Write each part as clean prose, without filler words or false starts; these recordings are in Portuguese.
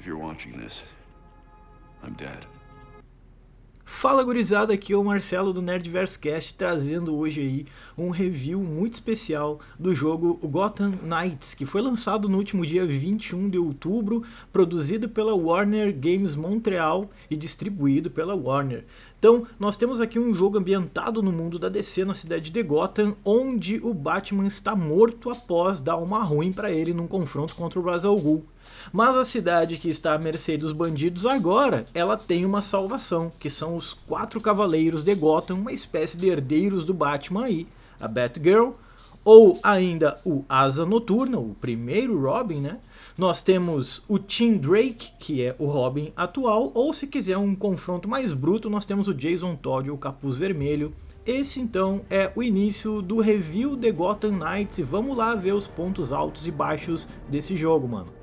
you're watching this, I'm dead. Fala gurizada, aqui é o Marcelo do Nerdverso Cast, trazendo hoje aí um review muito especial do jogo Gotham Knights, que foi lançado no último dia 21 de outubro, produzido pela Warner Games Montreal e distribuído pela Warner. Então, nós temos aqui um jogo ambientado no mundo da DC, na cidade de Gotham, onde o Batman está morto após dar uma ruim para ele num confronto contra o Ra's al Ghul. Mas a cidade que está à mercê dos bandidos agora, ela tem uma salvação, que são os 4 Cavaleiros de Gotham, uma espécie de herdeiros do Batman aí, a Batgirl, ou ainda o Asa Noturna, o primeiro Robin, né? Nós temos o Tim Drake, que é o Robin atual, ou se quiser um confronto mais bruto, nós temos o Jason Todd, o Capuz Vermelho. Esse então é o início do review de Gotham Knights e vamos lá ver os pontos altos e baixos desse jogo, mano.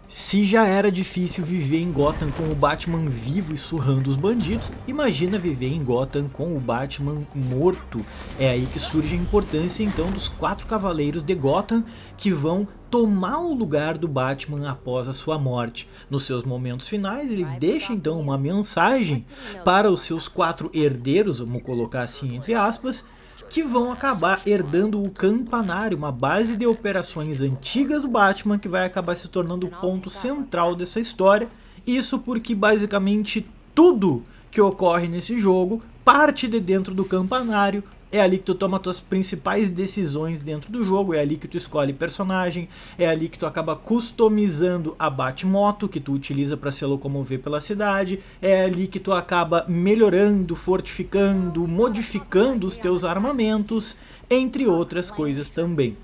Se já era difícil viver em Gotham com o Batman vivo e surrando os bandidos, imagina viver em Gotham com o Batman morto. É aí que surge a importância então dos 4 Cavaleiros de Gotham que vão tomar o lugar do Batman após a sua morte. Nos seus momentos finais, ele deixa então uma mensagem para os seus 4 herdeiros, vamos colocar assim entre aspas, que vão acabar herdando o Campanário, uma base de operações antigas do Batman que vai acabar se tornando o ponto central dessa história. Isso porque basicamente tudo que ocorre nesse jogo parte de dentro do Campanário. É ali que tu toma tuas principais decisões dentro do jogo, é ali que tu escolhe personagem, é ali que tu acaba customizando a Batmoto que tu utiliza para se locomover pela cidade, é ali que tu acaba melhorando, fortificando, modificando os teus armamentos, entre outras coisas também.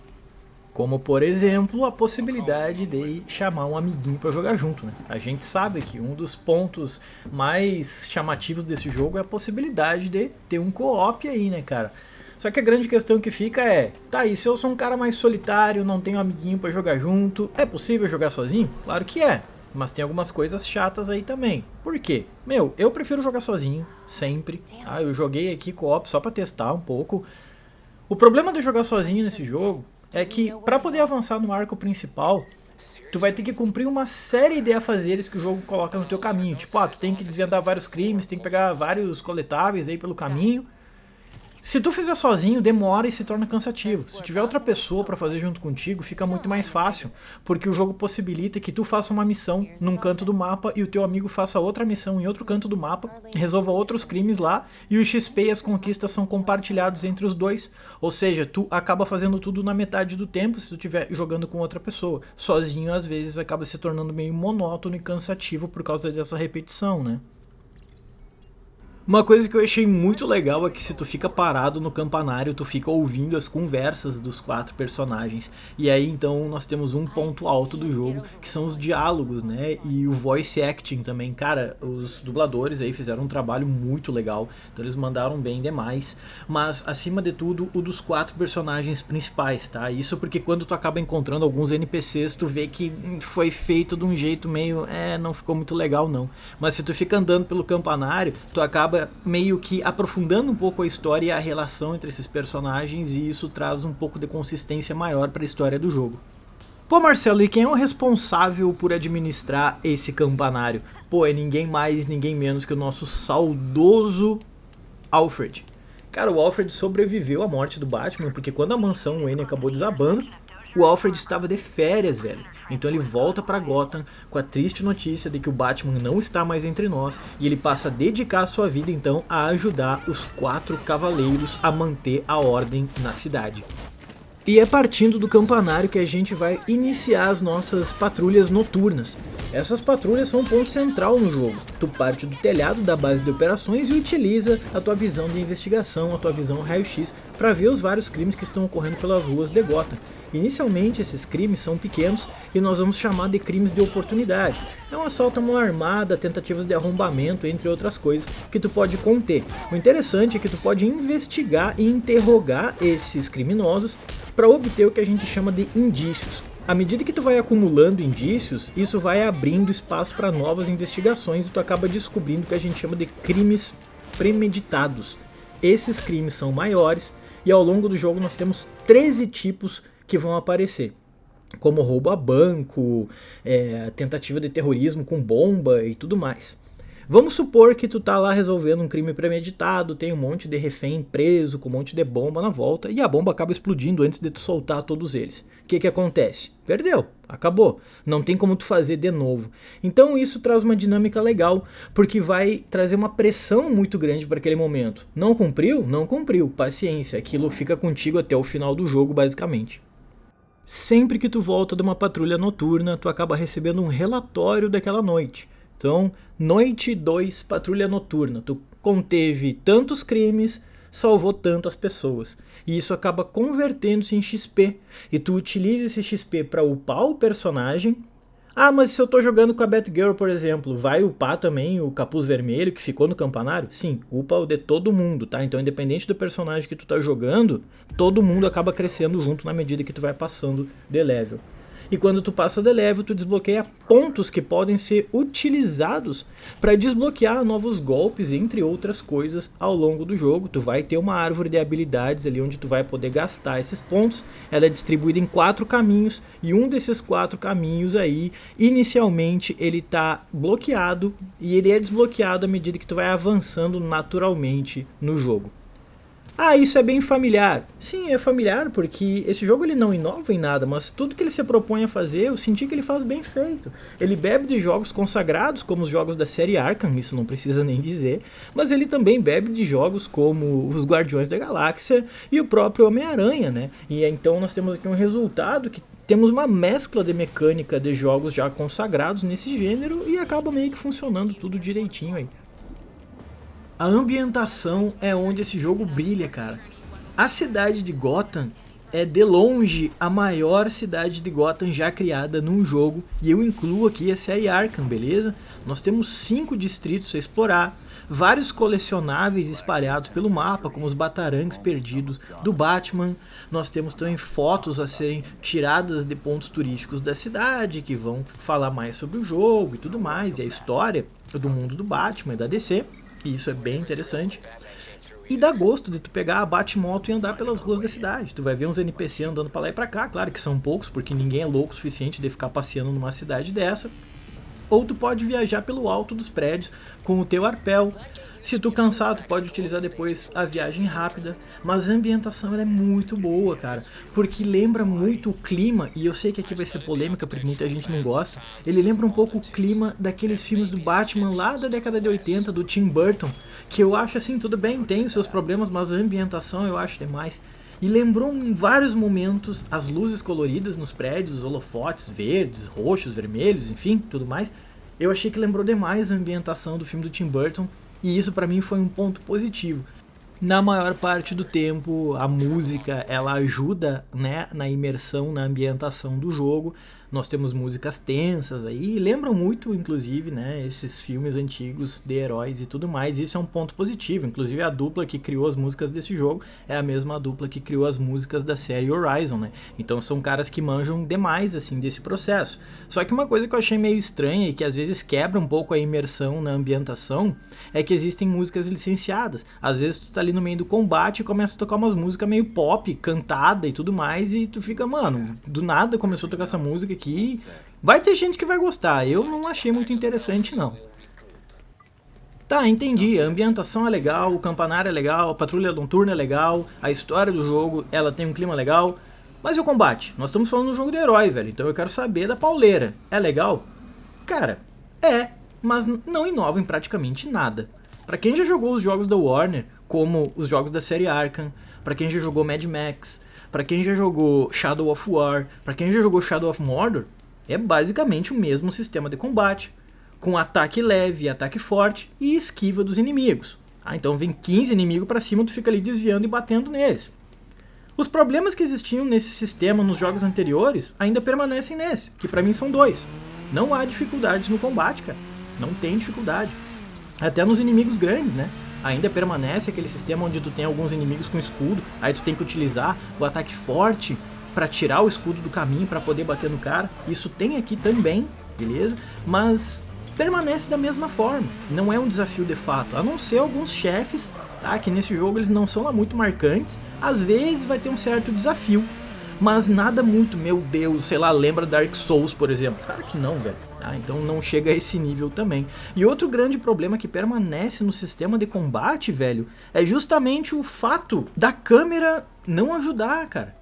Como, por exemplo, a possibilidade de chamar um amiguinho para jogar junto, né? A gente sabe que um dos pontos mais chamativos desse jogo é a possibilidade de ter um co-op aí, né, cara? Só que a grande questão que fica é, tá aí, se eu sou um cara mais solitário, não tenho um amiguinho para jogar junto, é possível jogar sozinho? Claro que é, mas tem algumas coisas chatas aí também. Por quê? Meu, eu prefiro jogar sozinho, sempre. Eu joguei aqui co-op só para testar um pouco. O problema de jogar sozinho nesse jogo é que, para poder avançar no arco principal, tu vai ter que cumprir uma série de afazeres que o jogo coloca no teu caminho. Tipo, tu tem que desvendar vários crimes, tem que pegar vários coletáveis aí pelo caminho. Se tu fizer sozinho, demora e se torna cansativo. Se tiver outra pessoa para fazer junto contigo, fica muito mais fácil, porque o jogo possibilita que tu faça uma missão num canto do mapa e o teu amigo faça outra missão em outro canto do mapa, resolva outros crimes lá, e o XP e as conquistas são compartilhados entre os dois. Ou seja, tu acaba fazendo tudo na metade do tempo se tu estiver jogando com outra pessoa. Sozinho, às vezes, acaba se tornando meio monótono e cansativo por causa dessa repetição, né? Uma coisa que eu achei muito legal é que se tu fica parado no campanário, tu fica ouvindo as conversas dos 4 personagens. E aí então nós temos um ponto alto do jogo, que são os diálogos, né? E o voice acting também. Cara, os dubladores aí fizeram um trabalho muito legal, então eles mandaram bem demais. Mas acima de tudo, o dos 4 personagens principais, tá? Isso porque quando tu acaba encontrando alguns NPCs, tu vê que foi feito de um jeito meio... não ficou muito legal não. Mas se tu fica andando pelo campanário, tu acaba meio que aprofundando um pouco a história e a relação entre esses personagens, e isso traz um pouco de consistência maior para a história do jogo. Pô, Marcelo, e quem é o responsável por administrar esse campanário? Pô, é ninguém mais, ninguém menos que o nosso saudoso Alfred. Cara, o Alfred sobreviveu à morte do Batman, porque quando a mansão Wayne acabou desabando, o Alfred estava de férias, velho. Então ele volta pra Gotham com a triste notícia de que o Batman não está mais entre nós, e ele passa a dedicar a sua vida então a ajudar os 4 Cavaleiros a manter a ordem na cidade. E é partindo do campanário que a gente vai iniciar as nossas patrulhas noturnas. Essas patrulhas são um ponto central no jogo. Tu parte do telhado da base de operações e utiliza a tua visão de investigação, a tua visão raio-x, para ver os vários crimes que estão ocorrendo pelas ruas de Gotham. Inicialmente esses crimes são pequenos e nós vamos chamar de crimes de oportunidade. É um assalto a mão armada, tentativas de arrombamento, entre outras coisas que tu pode conter. O interessante é que tu pode investigar e interrogar esses criminosos para obter o que a gente chama de indícios. À medida que tu vai acumulando indícios, isso vai abrindo espaço para novas investigações e tu acaba descobrindo o que a gente chama de crimes premeditados. Esses crimes são maiores e ao longo do jogo nós temos 13 tipos que vão aparecer, como roubo a banco, tentativa de terrorismo com bomba e tudo mais. Vamos supor que tu tá lá resolvendo um crime premeditado, tem um monte de refém preso, com um monte de bomba na volta, e a bomba acaba explodindo antes de tu soltar todos eles. O que acontece? Perdeu, acabou, não tem como tu fazer de novo. Então isso traz uma dinâmica legal, porque vai trazer uma pressão muito grande para aquele momento. Não cumpriu? Não cumpriu, paciência, aquilo fica contigo até o final do jogo basicamente. Sempre que tu volta de uma patrulha noturna, tu acaba recebendo um relatório daquela noite. Então, noite 2, patrulha noturna. Tu conteve tantos crimes, salvou tantas pessoas. E isso acaba convertendo-se em XP. E tu utiliza esse XP para upar o personagem. Ah, mas se eu tô jogando com a Batgirl, por exemplo, vai upar também o Capuz Vermelho que ficou no campanário? Sim, upa o de todo mundo, tá? Então, independente do personagem que tu tá jogando, todo mundo acaba crescendo junto na medida que tu vai passando de level. E quando tu passa de level, tu desbloqueia pontos que podem ser utilizados para desbloquear novos golpes, entre outras coisas, ao longo do jogo. Tu vai ter uma árvore de habilidades ali onde tu vai poder gastar esses pontos. Ela é distribuída em 4 caminhos e um desses 4 caminhos aí, inicialmente, ele tá bloqueado e ele é desbloqueado à medida que tu vai avançando naturalmente no jogo. Ah, isso é bem familiar. Sim, é familiar porque esse jogo ele não inova em nada, mas tudo que ele se propõe a fazer, eu senti que ele faz bem feito. Ele bebe de jogos consagrados, como os jogos da série Arkham, isso não precisa nem dizer, mas ele também bebe de jogos como os Guardiões da Galáxia e o próprio Homem-Aranha, né? E então nós temos aqui um resultado que temos uma mescla de mecânica de jogos já consagrados nesse gênero e acaba meio que funcionando tudo direitinho aí. A ambientação é onde esse jogo brilha, cara. A cidade de Gotham é de longe a maior cidade de Gotham já criada num jogo, e eu incluo aqui a série Arkham, beleza? Nós temos 5 distritos a explorar, vários colecionáveis espalhados pelo mapa, como os batarangues perdidos do Batman. Nós temos também fotos a serem tiradas de pontos turísticos da cidade, que vão falar mais sobre o jogo e tudo mais, e a história do mundo do Batman e da DC. E isso é bem interessante. E dá gosto de tu pegar a Batmoto e andar pelas ruas da cidade. Tu vai ver uns NPC andando pra lá e pra cá. Claro que são poucos, porque ninguém é louco o suficiente de ficar passeando numa cidade dessa. Ou tu pode viajar pelo alto dos prédios com o teu arpel. Se tu cansar, tu pode utilizar depois a viagem rápida. Mas a ambientação ela é muito boa, cara. Porque lembra muito o clima, e eu sei que aqui vai ser polêmica porque muita gente não gosta. Ele lembra um pouco o clima daqueles filmes do Batman lá da década de 80, do Tim Burton. Que eu acho assim, tudo bem, tem os seus problemas, mas a ambientação eu acho demais. E lembrou em vários momentos as luzes coloridas nos prédios, os holofotes verdes, roxos, vermelhos, enfim, tudo mais. Eu achei que lembrou demais a ambientação do filme do Tim Burton, e isso pra mim foi um ponto positivo. Na maior parte do tempo, a música ela ajuda, né, na imersão, na ambientação do jogo. Nós temos músicas tensas aí, lembram muito, inclusive, né, esses filmes antigos de heróis e tudo mais. Isso é um ponto positivo. Inclusive, a dupla que criou as músicas desse jogo é a mesma dupla que criou as músicas da série Horizon, né? Então são caras que manjam demais, assim, desse processo. Só que uma coisa que eu achei meio estranha e que às vezes quebra um pouco a imersão na ambientação é que existem músicas licenciadas. Às vezes tu tá ali no meio do combate e começa a tocar umas músicas meio pop, cantada e tudo mais, e tu fica, mano, do nada começou a tocar essa música aqui. Vai ter gente que vai gostar, eu não achei muito interessante não. Tá, entendi, a ambientação é legal, o campanário é legal, a patrulha noturna é legal, a história do jogo, ela tem um clima legal, mas e o combate? Nós estamos falando de um jogo de herói, velho, então eu quero saber da pauleira. É legal? Cara, mas não inova em praticamente nada. Pra quem já jogou os jogos da Warner, como os jogos da série Arkham, pra quem já jogou Mad Max, pra quem já jogou Shadow of War, pra quem já jogou Shadow of Mordor, é basicamente o mesmo sistema de combate, com ataque leve, ataque forte e esquiva dos inimigos. Então vem 15 inimigos pra cima, tu fica ali desviando e batendo neles. Os problemas que existiam nesse sistema nos jogos anteriores ainda permanecem nesse, que pra mim são 2. Não há dificuldade no combate, cara. Não tem dificuldade. Até nos inimigos grandes, né? Ainda permanece aquele sistema onde tu tem alguns inimigos com escudo, aí tu tem que utilizar o ataque forte pra tirar o escudo do caminho pra poder bater no cara. Isso tem aqui também, beleza? Mas permanece da mesma forma, não é um desafio de fato, a não ser alguns chefes, tá, que nesse jogo eles não são lá muito marcantes, às vezes vai ter um certo desafio, mas nada muito, meu Deus, sei lá, lembra Dark Souls, por exemplo. Claro que não, velho. Ah, então não chega a esse nível também. E outro grande problema que permanece no sistema de combate, velho, é justamente o fato da câmera não ajudar, cara.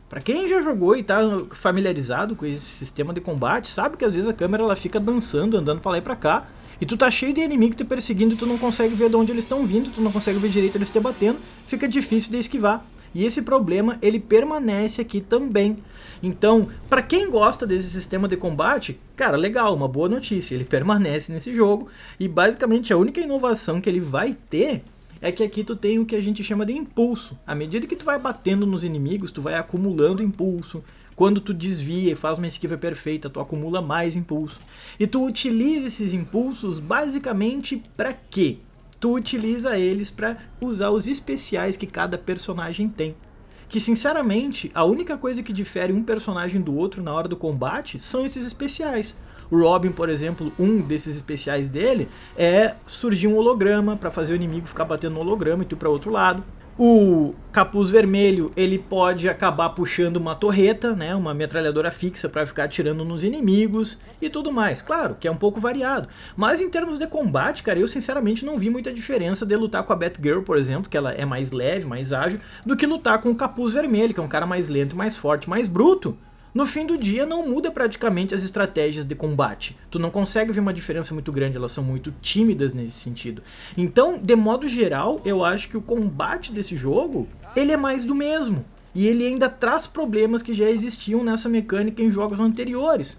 Pra quem já jogou e tá familiarizado com esse sistema de combate, sabe que às vezes a câmera ela fica dançando, andando pra lá e pra cá, e tu tá cheio de inimigo te perseguindo e tu não consegue ver de onde eles estão vindo, tu não consegue ver direito eles te batendo, fica difícil de esquivar. E esse problema, ele permanece aqui também. Então, para quem gosta desse sistema de combate, cara, legal, uma boa notícia, ele permanece nesse jogo. E basicamente a única inovação que ele vai ter é que aqui tu tem o que a gente chama de impulso. À medida que tu vai batendo nos inimigos, tu vai acumulando impulso. Quando tu desvia e faz uma esquiva perfeita, tu acumula mais impulso. E tu utiliza esses impulsos basicamente para quê? Tu utiliza eles para usar os especiais que cada personagem tem. Que sinceramente, a única coisa que difere um personagem do outro na hora do combate são esses especiais. O Robin, por exemplo, um desses especiais dele é surgir um holograma para fazer o inimigo ficar batendo no holograma e tu para outro lado. O Capuz Vermelho, ele pode acabar puxando uma torreta, né, uma metralhadora fixa para ficar atirando nos inimigos e tudo mais. Claro que é um pouco variado, mas em termos de combate, cara, eu sinceramente não vi muita diferença de lutar com a Batgirl, por exemplo, que ela é mais leve, mais ágil, do que lutar com o Capuz Vermelho, que é um cara mais lento, mais forte, mais bruto. No fim do dia não muda praticamente as estratégias de combate. Tu não consegue ver uma diferença muito grande, elas são muito tímidas nesse sentido. Então, de modo geral, eu acho que o combate desse jogo, ele é mais do mesmo. E ele ainda traz problemas que já existiam nessa mecânica em jogos anteriores.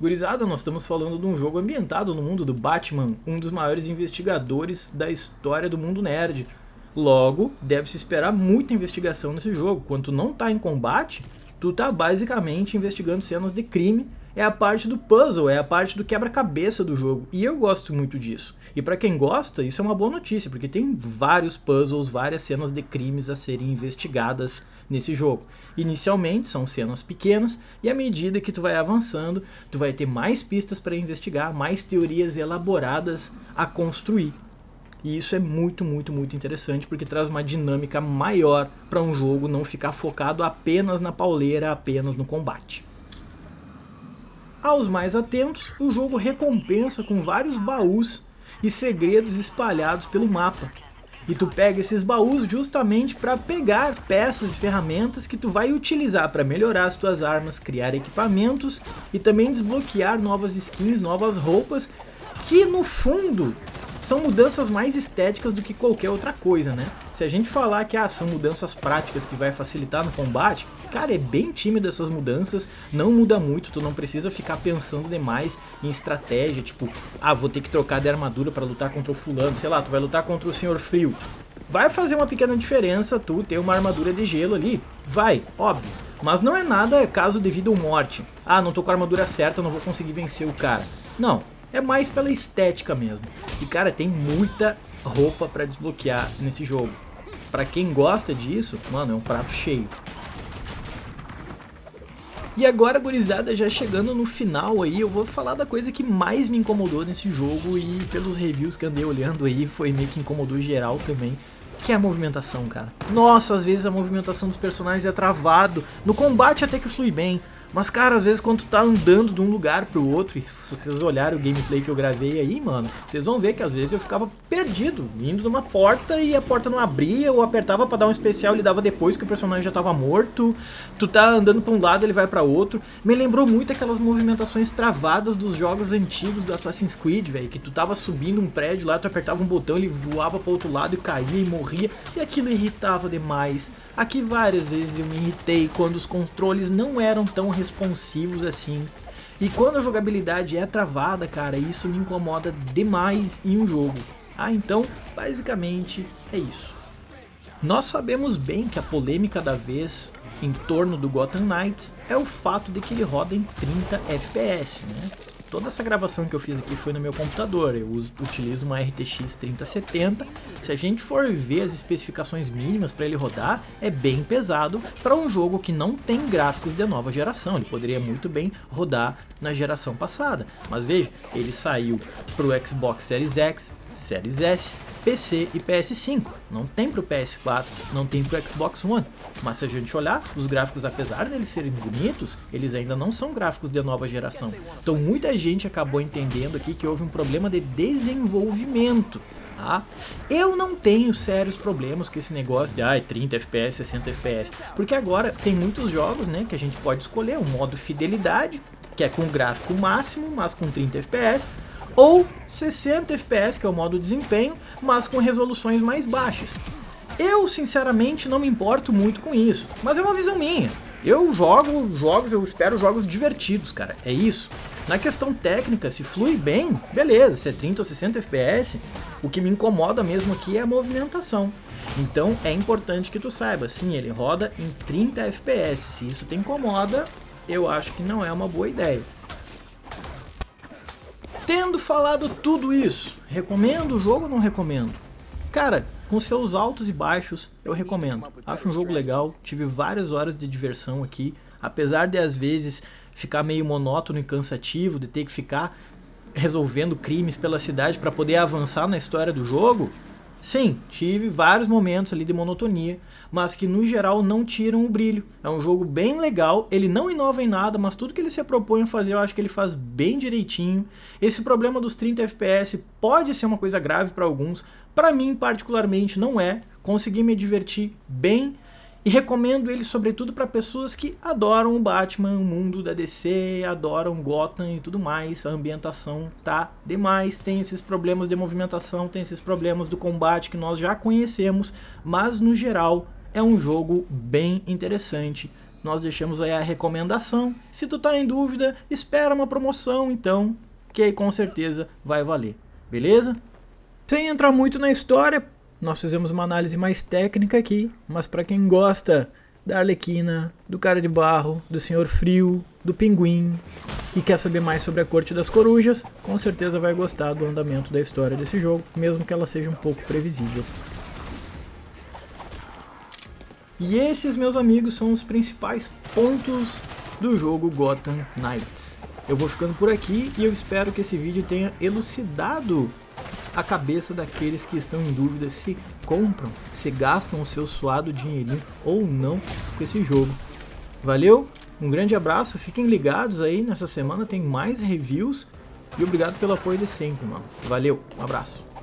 Gurizada, nós estamos falando de um jogo ambientado no mundo do Batman, um dos maiores investigadores da história do mundo nerd. Logo, deve-se esperar muita investigação nesse jogo. Quando tu não tá em combate, tu tá basicamente investigando cenas de crime, é a parte do puzzle, é a parte do quebra-cabeça do jogo, e eu gosto muito disso. E pra quem gosta, isso é uma boa notícia, porque tem vários puzzles, várias cenas de crimes a serem investigadas nesse jogo. Inicialmente são cenas pequenas, e à medida que tu vai avançando, tu vai ter mais pistas para investigar, mais teorias elaboradas a construir. E isso é muito, muito, muito interessante, porque traz uma dinâmica maior para um jogo não ficar focado apenas na pauleira, apenas no combate. Aos mais atentos, o jogo recompensa com vários baús e segredos espalhados pelo mapa. E tu pega esses baús justamente para pegar peças e ferramentas que tu vai utilizar para melhorar as tuas armas, criar equipamentos e também desbloquear novas skins, novas roupas, que no fundo são mudanças mais estéticas do que qualquer outra coisa, né? Se a gente falar que são mudanças práticas que vai facilitar no combate, cara, é bem tímido essas mudanças, não muda muito, tu não precisa ficar pensando demais em estratégia, tipo, vou ter que trocar de armadura para lutar contra o fulano, sei lá, tu vai lutar contra o Senhor Frio. Vai fazer uma pequena diferença tu ter uma armadura de gelo ali? Vai, óbvio. Mas não é nada caso de vida ou morte. Não tô com a armadura certa, eu não vou conseguir vencer o cara. Não. É mais pela estética mesmo. E cara, tem muita roupa pra desbloquear nesse jogo. Pra quem gosta disso, mano, é um prato cheio. E agora, gurizada, já chegando no final aí, eu vou falar da coisa que mais me incomodou nesse jogo. E pelos reviews que andei olhando aí, foi meio que incomodou geral também. Que é a movimentação, cara. Nossa, às vezes a movimentação dos personagens é travado. No combate até que flui bem. Mas, cara, às vezes quando tu tá andando de um lugar pro outro, e se vocês olharem o gameplay que eu gravei aí, mano, vocês vão ver que às vezes eu ficava perdido, indo numa porta e a porta não abria, ou apertava pra dar um especial e ele dava depois que o personagem já tava morto, tu tá andando pra um lado ele vai pra outro. Me lembrou muito aquelas movimentações travadas dos jogos antigos do Assassin's Creed, velho, que tu tava subindo um prédio lá, tu apertava um botão, ele voava pro outro lado e caía e morria, e aquilo irritava demais. Aqui várias vezes eu me irritei quando os controles não eram tão responsivos assim. E quando a jogabilidade é travada, cara, isso me incomoda demais em um jogo. Então, basicamente, é isso. Nós sabemos bem que a polêmica da vez em torno do Gotham Knights é o fato de que ele roda em 30 FPS, né? toda essa gravação que eu fiz aqui foi no meu computador, eu utilizo uma RTX 3070, se a gente for ver as especificações mínimas para ele rodar, é bem pesado para um jogo que não tem gráficos de nova geração, ele poderia muito bem rodar na geração passada, mas veja, ele saiu para o Xbox Series X, Series S, PC e PS5, não tem para o PS4, não tem para o Xbox One, mas se a gente olhar, os gráficos, apesar deles serem bonitos, eles ainda não são gráficos de nova geração, então muita gente acabou entendendo aqui que houve um problema de desenvolvimento. Tá? Eu não tenho sérios problemas com esse negócio de 30 FPS, 60 FPS, porque agora tem muitos jogos, né, que a gente pode escolher um modo fidelidade, que é com gráfico máximo, mas com 30 FPS, ou 60 FPS, que é o modo desempenho, mas com resoluções mais baixas. Eu, sinceramente, não me importo muito com isso, mas é uma visão minha. Eu jogo jogos, eu espero jogos divertidos, cara, é isso. Na questão técnica, se flui bem, beleza, se é 30 ou 60 FPS, o que me incomoda mesmo aqui é a movimentação. Então é importante que tu saiba, sim, ele roda em 30 FPS, se isso te incomoda, eu acho que não é uma boa ideia. Tendo falado tudo isso, recomendo o jogo ou não recomendo? Cara, com seus altos e baixos, eu recomendo. Acho um jogo legal, tive várias horas de diversão aqui, apesar de às vezes ficar meio monótono e cansativo, de ter que ficar resolvendo crimes pela cidade para poder avançar na história do jogo. Sim, tive vários momentos ali de monotonia, mas que no geral não tiram o brilho. É um jogo bem legal, ele não inova em nada, mas tudo que ele se propõe a fazer eu acho que ele faz bem direitinho. Esse problema dos 30 FPS pode ser uma coisa grave para alguns, para mim particularmente não é. Consegui me divertir bem e recomendo ele sobretudo para pessoas que adoram o Batman, o mundo da DC, adoram Gotham e tudo mais. A ambientação tá demais, tem esses problemas de movimentação, tem esses problemas do combate que nós já conhecemos, mas no geral é um jogo bem interessante. Nós deixamos aí a recomendação. Se tu tá em dúvida, espera uma promoção então, que aí com certeza vai valer, beleza? Sem entrar muito na história, nós fizemos uma análise mais técnica aqui, mas para quem gosta da Arlequina, do Cara de Barro, do Senhor Frio, do Pinguim e quer saber mais sobre a Corte das Corujas, com certeza vai gostar do andamento da história desse jogo, mesmo que ela seja um pouco previsível. E esses, meus amigos, são os principais pontos do jogo Gotham Knights. Eu vou ficando por aqui e eu espero que esse vídeo tenha elucidado a cabeça daqueles que estão em dúvida se compram, se gastam o seu suado dinheirinho ou não com esse jogo. Valeu, um grande abraço, fiquem ligados aí, nessa semana tem mais reviews e obrigado pelo apoio de sempre, mano. Valeu, um abraço.